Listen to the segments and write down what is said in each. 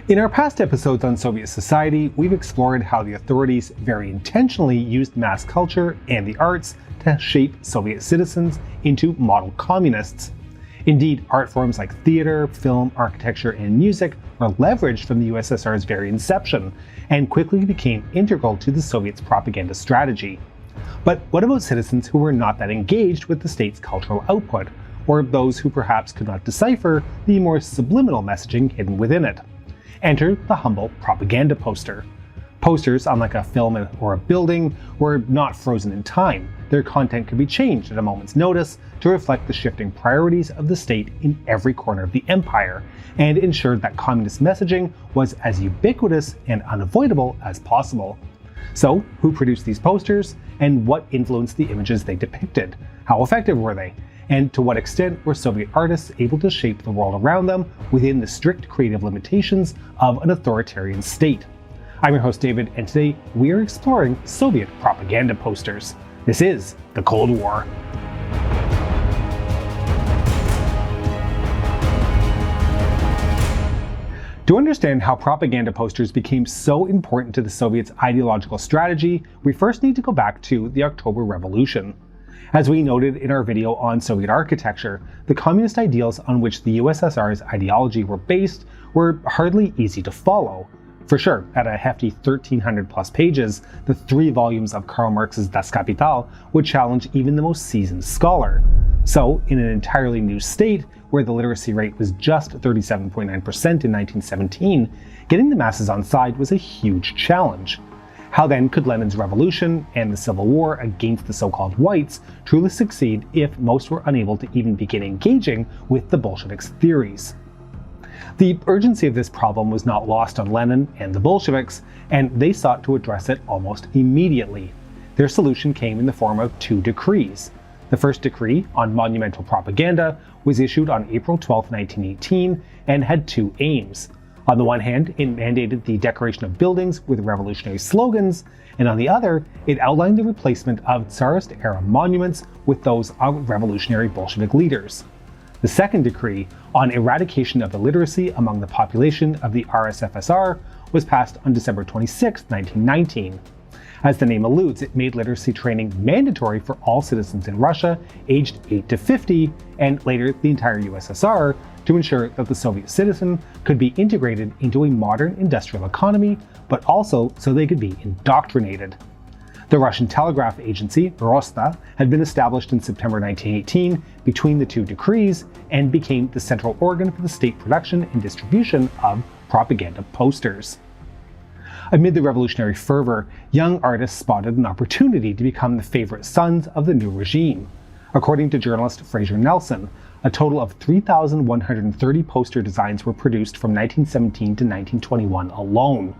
In our past episodes on Soviet society, we've explored how the authorities very intentionally used mass culture and the arts to shape Soviet citizens into model communists. Indeed, art forms like theater, film, architecture, and music were leveraged from the USSR's very inception, and quickly became integral to the Soviets' propaganda strategy. But what about citizens who were not that engaged with the state's cultural output, or those who perhaps could not decipher the more subliminal messaging hidden within it? Enter the humble propaganda poster. Posters, unlike a film or a building, were not frozen in time. Their content could be changed at a moment's notice to reflect the shifting priorities of the state in every corner of the empire, and ensured that communist messaging was as ubiquitous and unavoidable as possible. So, who produced these posters, and what influenced the images they depicted? How effective were they? And to what extent were Soviet artists able to shape the world around them within the strict creative limitations of an authoritarian state? I'm your host David, and today we are exploring Soviet propaganda posters. This is the Cold War. To understand how propaganda posters became so important to the Soviets' ideological strategy, we first need to go back to the October Revolution. As we noted in our video on Soviet architecture, the communist ideals on which the USSR's ideology were based were hardly easy to follow. For sure, at a hefty 1,300 plus pages, the 3 volumes of Karl Marx's Das Kapital would challenge even the most seasoned scholar. So, in an entirely new state, where the literacy rate was just 37.9% in 1917, getting the masses on side was a huge challenge. How then could Lenin's revolution and the civil war against the so-called whites truly succeed if most were unable to even begin engaging with the Bolsheviks' theories? The urgency of this problem was not lost on Lenin and the Bolsheviks, and they sought to address it almost immediately. Their solution came in the form of 2 decrees. The first decree, on monumental propaganda, was issued on April 12, 1918, and had 2 aims. On the one hand, it mandated the decoration of buildings with revolutionary slogans, and on the other, it outlined the replacement of Tsarist-era monuments with those of revolutionary Bolshevik leaders. The second decree, on eradication of illiteracy among the population of the RSFSR, was passed on December 26, 1919. As the name alludes, it made literacy training mandatory for all citizens in Russia aged 8 to 50, and later the entire USSR, to ensure that the Soviet citizen could be integrated into a modern industrial economy, but also so they could be indoctrinated. The Russian telegraph agency, Rosta, had been established in September 1918 between the 2 decrees and became the central organ for the state production and distribution of propaganda posters. Amid the revolutionary fervor, young artists spotted an opportunity to become the favorite sons of the new regime. According to journalist Fraser Nelson, a total of 3,130 poster designs were produced from 1917 to 1921 alone.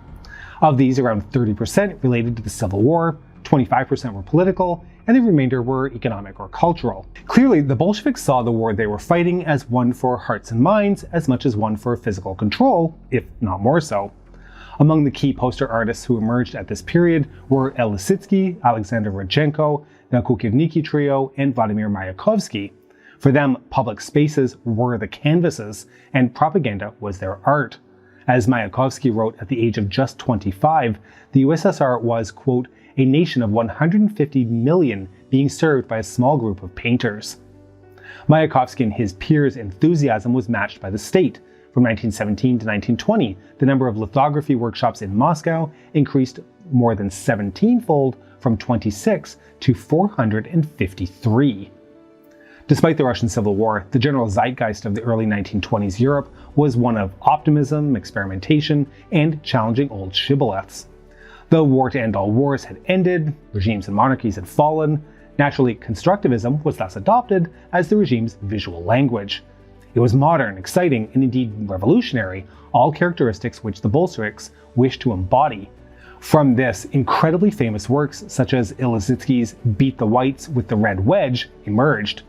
Of these, around 30% related to the Civil War, 25% were political, and the remainder were economic or cultural. Clearly, the Bolsheviks saw the war they were fighting as one for hearts and minds as much as one for physical control, if not more so. Among the key poster artists who emerged at this period were Lisitsky, Alexander Rodchenko, the Kukivniki Trio, and Vladimir Mayakovsky. For them, public spaces were the canvases, and propaganda was their art. As Mayakovsky wrote at the age of just 25, the USSR was, quote, a nation of 150 million being served by a small group of painters. Mayakovsky and his peers' enthusiasm was matched by the state. From 1917 to 1920, the number of lithography workshops in Moscow increased more than 17-fold, from 26 to 453. Despite the Russian Civil War, the general zeitgeist of the early 1920s Europe was one of optimism, experimentation, and challenging old shibboleths. The war to end all wars had ended, regimes and monarchies had fallen. Naturally, Constructivism was thus adopted as the regime's visual language. It was modern, exciting, and indeed revolutionary, all characteristics which the Bolsheviks wished to embody. From this, incredibly famous works such as Lisitsky's Beat the Whites with the Red Wedge emerged,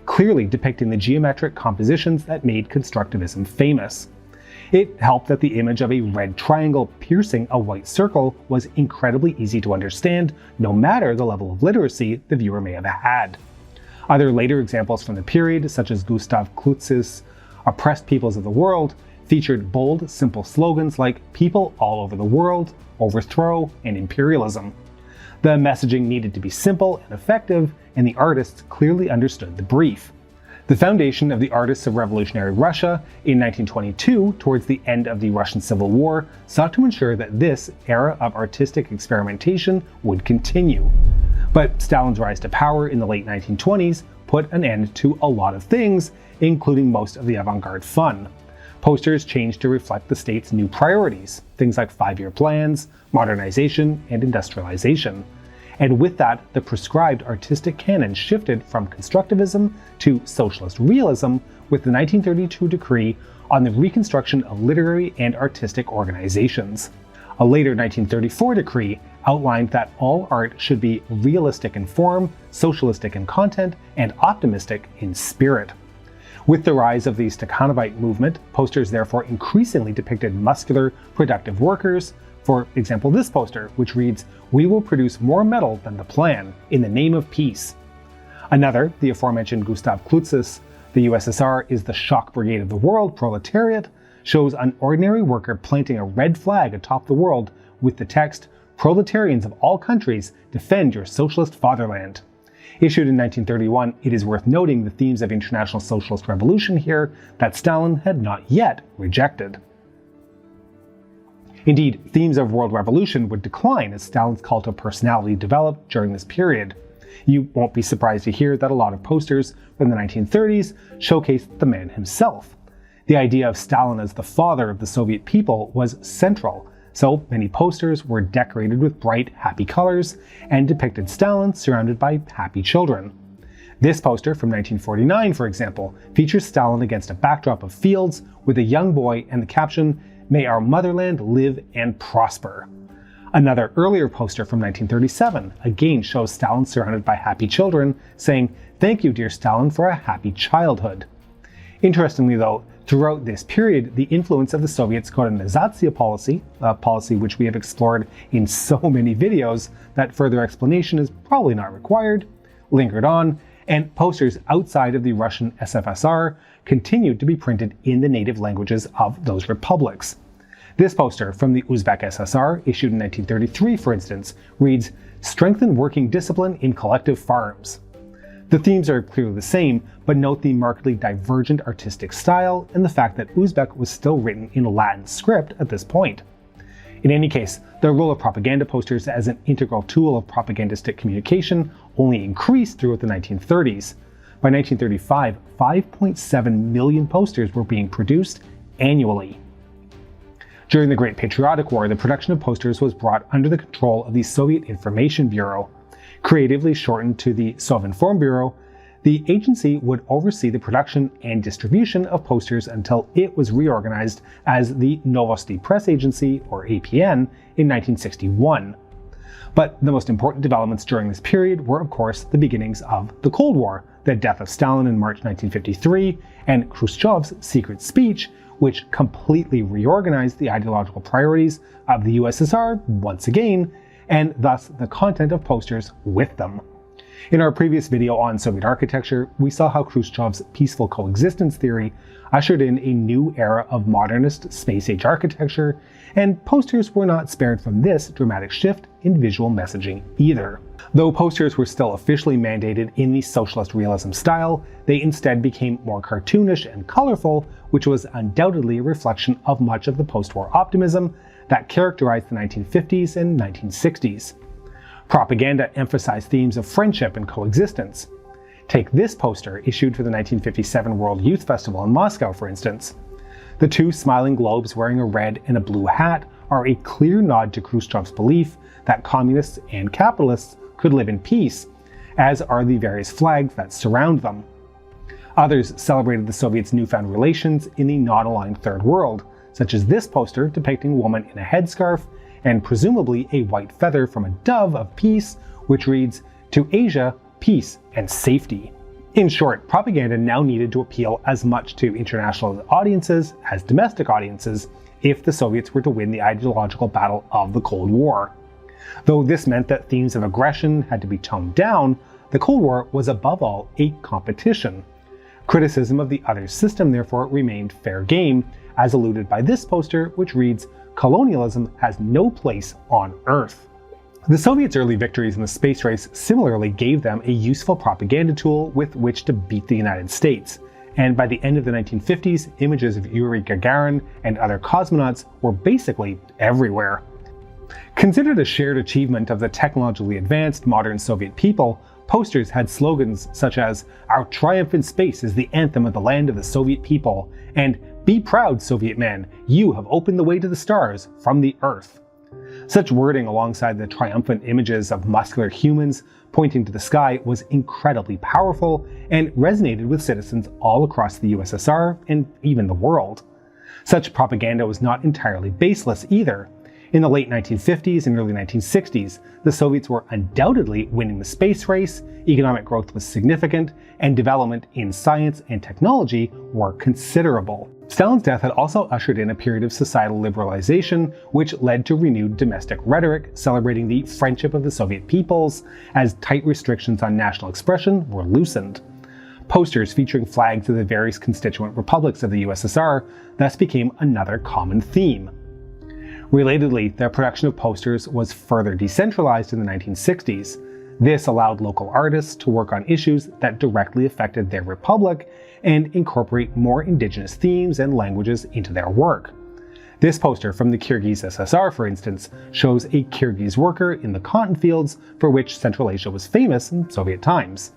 clearly depicting the geometric compositions that made Constructivism famous. It helped that the image of a red triangle piercing a white circle was incredibly easy to understand, no matter the level of literacy the viewer may have had. Other later examples from the period, such as Gustav Klutz's Oppressed Peoples of the World, featured bold, simple slogans like "People all over the world," "Overthrow," and "Imperialism." The messaging needed to be simple and effective, and the artists clearly understood the brief. The foundation of the Artists of Revolutionary Russia in 1922, towards the end of the Russian Civil War, sought to ensure that this era of artistic experimentation would continue. But Stalin's rise to power in the late 1920s put an end to a lot of things, including most of the avant-garde fun. Posters changed to reflect the state's new priorities, things like 5-year plans, modernization, and industrialization. And with that, the prescribed artistic canon shifted from constructivism to socialist realism with the 1932 decree on the reconstruction of literary and artistic organizations. A later 1934 decree outlined that all art should be realistic in form, socialistic in content, and optimistic in spirit. With the rise of the Stakhanovite movement, posters therefore increasingly depicted muscular, productive workers. For example, this poster, which reads, "We will produce more metal than the plan, in the name of peace." Another, the aforementioned Gustav Klutz's "The USSR is the shock brigade of the world, proletariat," shows an ordinary worker planting a red flag atop the world with the text, "Proletarians of all countries, defend your socialist fatherland." Issued in 1931, it is worth noting the themes of international socialist revolution here that Stalin had not yet rejected. Indeed, themes of world revolution would decline as Stalin's cult of personality developed during this period. You won't be surprised to hear that a lot of posters from the 1930s showcased the man himself. The idea of Stalin as the father of the Soviet people was central, so many posters were decorated with bright, happy colors and depicted Stalin surrounded by happy children. This poster from 1949, for example, features Stalin against a backdrop of fields with a young boy and the caption, "May our motherland live and prosper." Another earlier poster from 1937 again shows Stalin surrounded by happy children, saying, "Thank you, dear Stalin, for a happy childhood." Interestingly though, throughout this period, the influence of the Soviets' kolonizatsiya policy, a policy which we have explored in so many videos that further explanation is probably not required, lingered on, and posters outside of the Russian SFSR continued to be printed in the native languages of those republics. This poster from the Uzbek SSR, issued in 1933 for instance, reads, "Strengthen working discipline in collective farms." The themes are clearly the same, but note the markedly divergent artistic style and the fact that Uzbek was still written in Latin script at this point. In any case, the role of propaganda posters as an integral tool of propagandistic communication only increased throughout the 1930s. By 1935, 5.7 million posters were being produced annually. During the Great Patriotic War, the production of posters was brought under the control of the Soviet Information Bureau. Creatively shortened to the Sovinformbureau, the agency would oversee the production and distribution of posters until it was reorganized as the Novosti Press Agency, or APN, in 1961. But the most important developments during this period were of course the beginnings of the Cold War, the death of Stalin in March 1953, and Khrushchev's secret speech, which completely reorganized the ideological priorities of the USSR once again, and thus the content of posters with them. In our previous video on Soviet architecture, we saw how Khrushchev's peaceful coexistence theory ushered in a new era of modernist space-age architecture, and posters were not spared from this dramatic shift in visual messaging either. Though posters were still officially mandated in the socialist realism style, they instead became more cartoonish and colorful, which was undoubtedly a reflection of much of the post-war optimism that characterized the 1950s and 1960s. Propaganda emphasized themes of friendship and coexistence. Take this poster issued for the 1957 World Youth Festival in Moscow, for instance. The two smiling globes wearing a red and a blue hat are a clear nod to Khrushchev's belief that communists and capitalists could live in peace, as are the various flags that surround them. Others celebrated the Soviets' newfound relations in the non-aligned Third World, such as this poster depicting a woman in a headscarf and presumably a white feather from a dove of peace, which reads, "To Asia, peace and safety." In short, propaganda now needed to appeal as much to international audiences as domestic audiences if the Soviets were to win the ideological battle of the Cold War. Though this meant that themes of aggression had to be toned down, the Cold War was above all a competition. Criticism of the other system therefore remained fair game, as alluded by this poster, which reads, "Colonialism has no place on Earth." The Soviets' early victories in the space race similarly gave them a useful propaganda tool with which to beat the United States, and by the end of the 1950s, images of Yuri Gagarin and other cosmonauts were basically everywhere. Considered a shared achievement of the technologically advanced modern Soviet people, posters had slogans such as, "Our triumph in space is the anthem of the land of the Soviet people," and "Be proud, Soviet men, you have opened the way to the stars from the Earth." Such wording alongside the triumphant images of muscular humans pointing to the sky was incredibly powerful and resonated with citizens all across the USSR and even the world. Such propaganda was not entirely baseless either. In the late 1950s and early 1960s, the Soviets were undoubtedly winning the space race, economic growth was significant, and development in science and technology were considerable. Stalin's death had also ushered in a period of societal liberalization, which led to renewed domestic rhetoric celebrating the friendship of the Soviet peoples, as tight restrictions on national expression were loosened. Posters featuring flags of the various constituent republics of the USSR thus became another common theme. Relatedly, the production of posters was further decentralized in the 1960s. This allowed local artists to work on issues that directly affected their republic and incorporate more indigenous themes and languages into their work. This poster from the Kyrgyz SSR, for instance, shows a Kyrgyz worker in the cotton fields for which Central Asia was famous in Soviet times.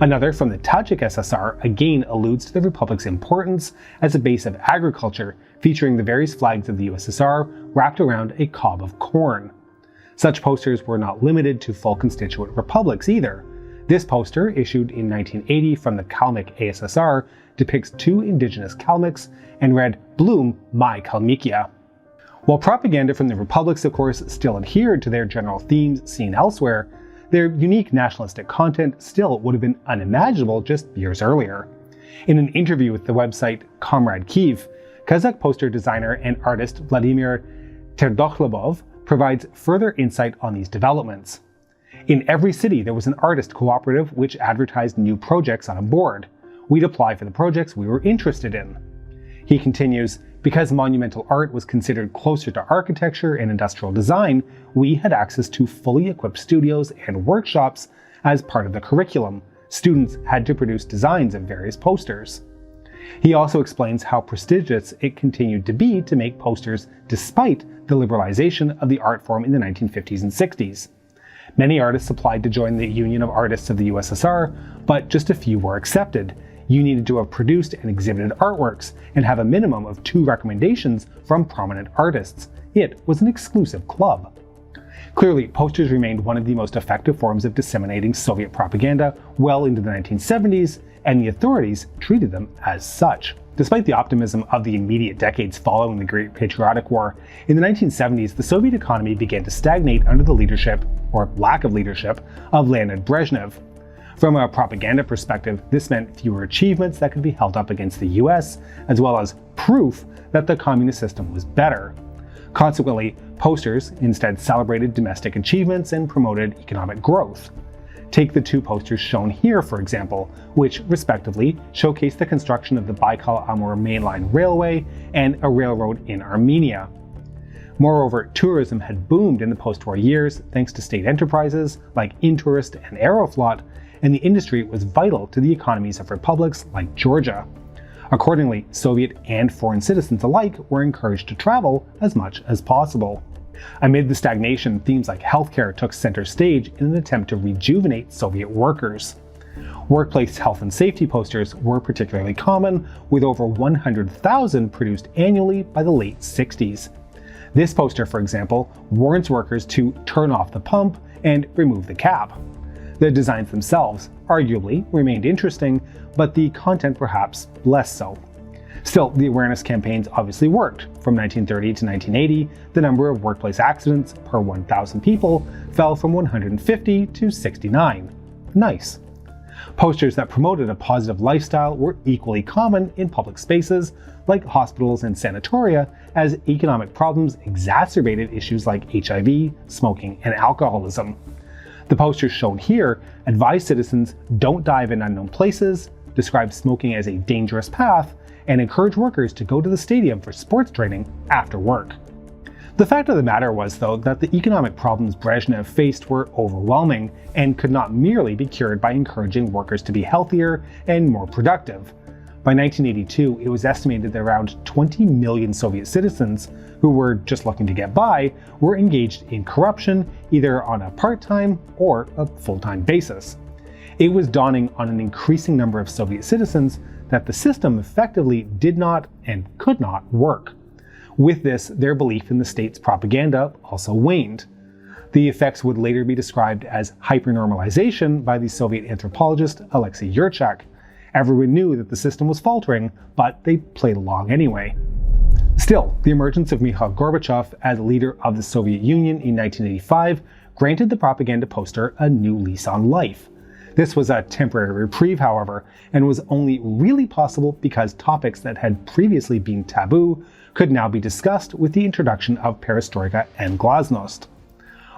Another from the Tajik SSR again alludes to the republic's importance as a base of agriculture, featuring the various flags of the USSR wrapped around a cob of corn. Such posters were not limited to full constituent republics either. This poster, issued in 1980 from the Kalmyk ASSR, depicts two indigenous Kalmyks and read, "Bloom my Kalmykia." While propaganda from the republics, of course, still adhered to their general themes seen elsewhere, their unique nationalistic content still would have been unimaginable just years earlier. In an interview with the website Comrade Kiev, Kazakh poster designer and artist Vladimir Terdokhlebov provides further insight on these developments. "In every city there was an artist cooperative which advertised new projects on a board. We'd apply for the projects we were interested in." He continues, "Because monumental art was considered closer to architecture and industrial design, we had access to fully equipped studios and workshops as part of the curriculum. Students had to produce designs of various posters." He also explains how prestigious it continued to be to make posters despite the liberalization of the art form in the 1950s and 60s. Many artists applied to join the Union of Artists of the USSR, but just a few were accepted. You needed to have produced and exhibited artworks and have a minimum of 2 recommendations from prominent artists. It was an exclusive club. Clearly, posters remained one of the most effective forms of disseminating Soviet propaganda well into the 1970s, and the authorities treated them as such. Despite the optimism of the immediate decades following the Great Patriotic War, in the 1970s the Soviet economy began to stagnate under the leadership, or lack of leadership, of Leonid Brezhnev. From a propaganda perspective, this meant fewer achievements that could be held up against the US, as well as proof that the communist system was better. Consequently, posters instead celebrated domestic achievements and promoted economic growth. Take the 2 posters shown here, for example, which respectively showcase the construction of the Baikal-Amur mainline railway and a railroad in Armenia. Moreover, tourism had boomed in the post-war years thanks to state enterprises like Intourist and Aeroflot, and the industry was vital to the economies of republics like Georgia. Accordingly, Soviet and foreign citizens alike were encouraged to travel as much as possible. Amid the stagnation, themes like healthcare took center stage in an attempt to rejuvenate Soviet workers. Workplace health and safety posters were particularly common, with over 100,000 produced annually by the late 60s. This poster, for example, warns workers to turn off the pump and remove the cap. The designs themselves, arguably, remained interesting, but the content perhaps less so. Still, the awareness campaigns obviously worked. From 1930 to 1980, the number of workplace accidents per 1,000 people fell from 150 to 69. Nice. Posters that promoted a positive lifestyle were equally common in public spaces, like hospitals and sanatoria, as economic problems exacerbated issues like HIV, smoking, and alcoholism. The posters shown here advise citizens don't dive in unknown places, described smoking as a dangerous path and encouraged workers to go to the stadium for sports training after work. The fact of the matter was, though, that the economic problems Brezhnev faced were overwhelming and could not merely be cured by encouraging workers to be healthier and more productive. By 1982, it was estimated that around 20 million Soviet citizens, who were just looking to get by, were engaged in corruption, either on a part-time or a full-time basis. It was dawning on an increasing number of Soviet citizens that the system effectively did not and could not work. With this, their belief in the state's propaganda also waned. The effects would later be described as hypernormalization by the Soviet anthropologist Alexei Yurchak. Everyone knew that the system was faltering, but they played along anyway. Still, the emergence of Mikhail Gorbachev as leader of the Soviet Union in 1985 granted the propaganda poster a new lease on life. This was a temporary reprieve, however, and was only really possible because topics that had previously been taboo could now be discussed with the introduction of perestroika and glasnost.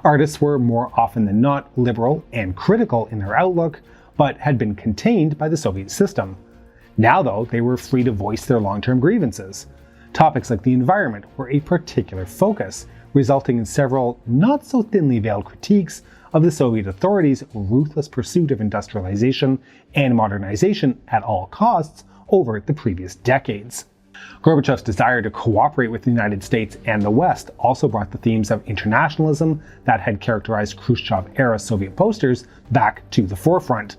Artists were more often than not liberal and critical in their outlook, but had been contained by the Soviet system. Now, though, they were free to voice their long-term grievances. Topics like the environment were a particular focus, resulting in several not-so-thinly veiled critiques of the Soviet authorities' ruthless pursuit of industrialization and modernization at all costs over the previous decades. Gorbachev's desire to cooperate with the United States and the West also brought the themes of internationalism that had characterized Khrushchev-era Soviet posters back to the forefront.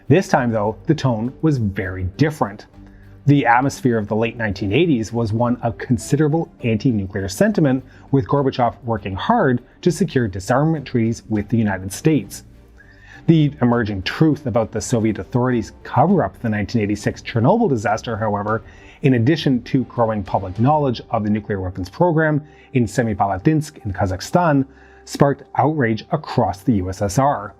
This time, though, the tone was very different. The atmosphere of the late 1980s was one of considerable anti-nuclear sentiment, with Gorbachev working hard to secure disarmament treaties with the United States. The emerging truth about the Soviet authorities' cover-up of the 1986 Chernobyl disaster, however, in addition to growing public knowledge of the nuclear weapons program in Semipalatinsk in Kazakhstan, sparked outrage across the USSR.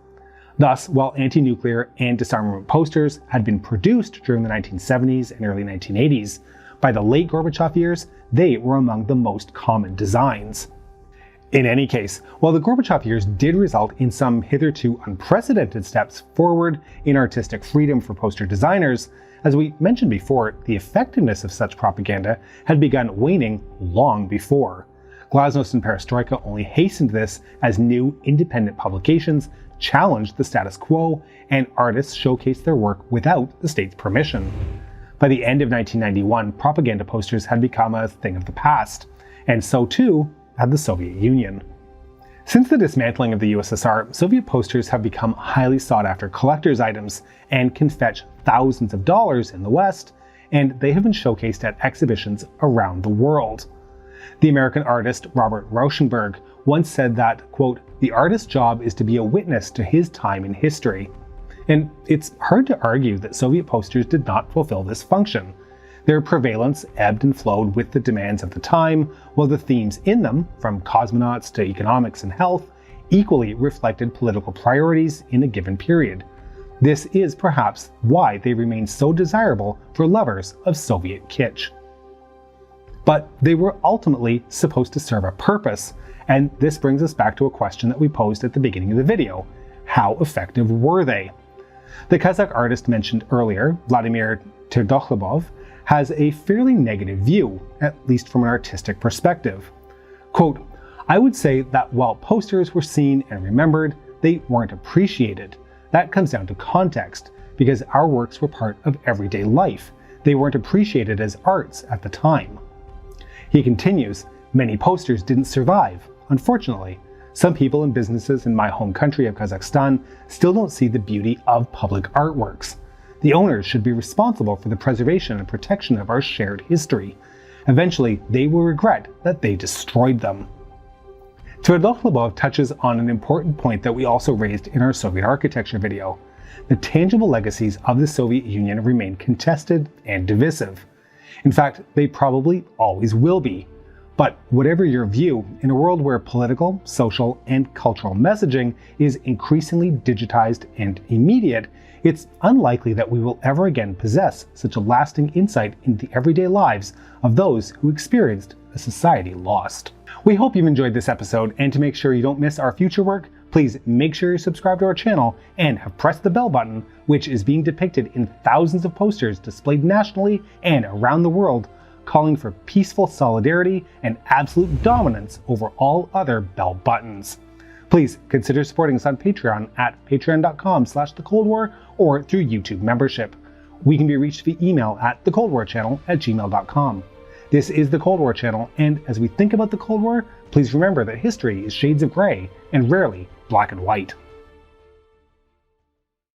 Thus, while anti-nuclear and disarmament posters had been produced during the 1970s and early 1980s, by the late Gorbachev years, they were among the most common designs. In any case, while the Gorbachev years did result in some hitherto unprecedented steps forward in artistic freedom for poster designers, as we mentioned before, the effectiveness of such propaganda had begun waning long before. Glasnost and perestroika only hastened this as new, independent publications challenged the status quo and artists showcased their work without the state's permission. By the end of 1991, propaganda posters had become a thing of the past, and so too had the Soviet Union. Since the dismantling of the USSR, Soviet posters have become highly sought-after collector's items and can fetch thousands of dollars in the West, and they have been showcased at exhibitions around the world. The American artist Robert Rauschenberg once said that, quote, "The artist's job is to be a witness to his time in history." And it's hard to argue that Soviet posters did not fulfill this function. Their prevalence ebbed and flowed with the demands of the time, while the themes in them, from cosmonauts to economics and health, equally reflected political priorities in a given period. This is perhaps why they remain so desirable for lovers of Soviet kitsch. But they were ultimately supposed to serve a purpose, and this brings us back to a question that we posed at the beginning of the video. How effective were they? The Kazakh artist mentioned earlier, Vladimir Tverdokhlev, has a fairly negative view, at least from an artistic perspective. Quote, "I would say that while posters were seen and remembered, they weren't appreciated. That comes down to context, because our works were part of everyday life. They weren't appreciated as arts at the time." He continues, "Many posters didn't survive, unfortunately. Some people and businesses in my home country of Kazakhstan still don't see the beauty of public artworks. The owners should be responsible for the preservation and protection of our shared history. Eventually, they will regret that they destroyed them." Tverdokhlev touches on an important point that we also raised in our Soviet architecture video. The tangible legacies of the Soviet Union remain contested and divisive. In fact, they probably always will be. But whatever your view, in a world where political, social, and cultural messaging is increasingly digitized and immediate, it's unlikely that we will ever again possess such a lasting insight into the everyday lives of those who experienced a society lost. We hope you've enjoyed this episode, and to make sure you don't miss our future work, Please make sure you subscribe to our channel and have pressed the bell button, which is being depicted in thousands of posters displayed nationally and around the world, calling for peaceful solidarity and absolute dominance over all other bell buttons. Please consider supporting us on Patreon at patreon.com/thecoldwar or through YouTube membership. We can be reached via email at thecoldwarchannel@gmail.com. This is the Cold War Channel, and as we think about the Cold War, please remember that history is shades of gray and rarely black and white.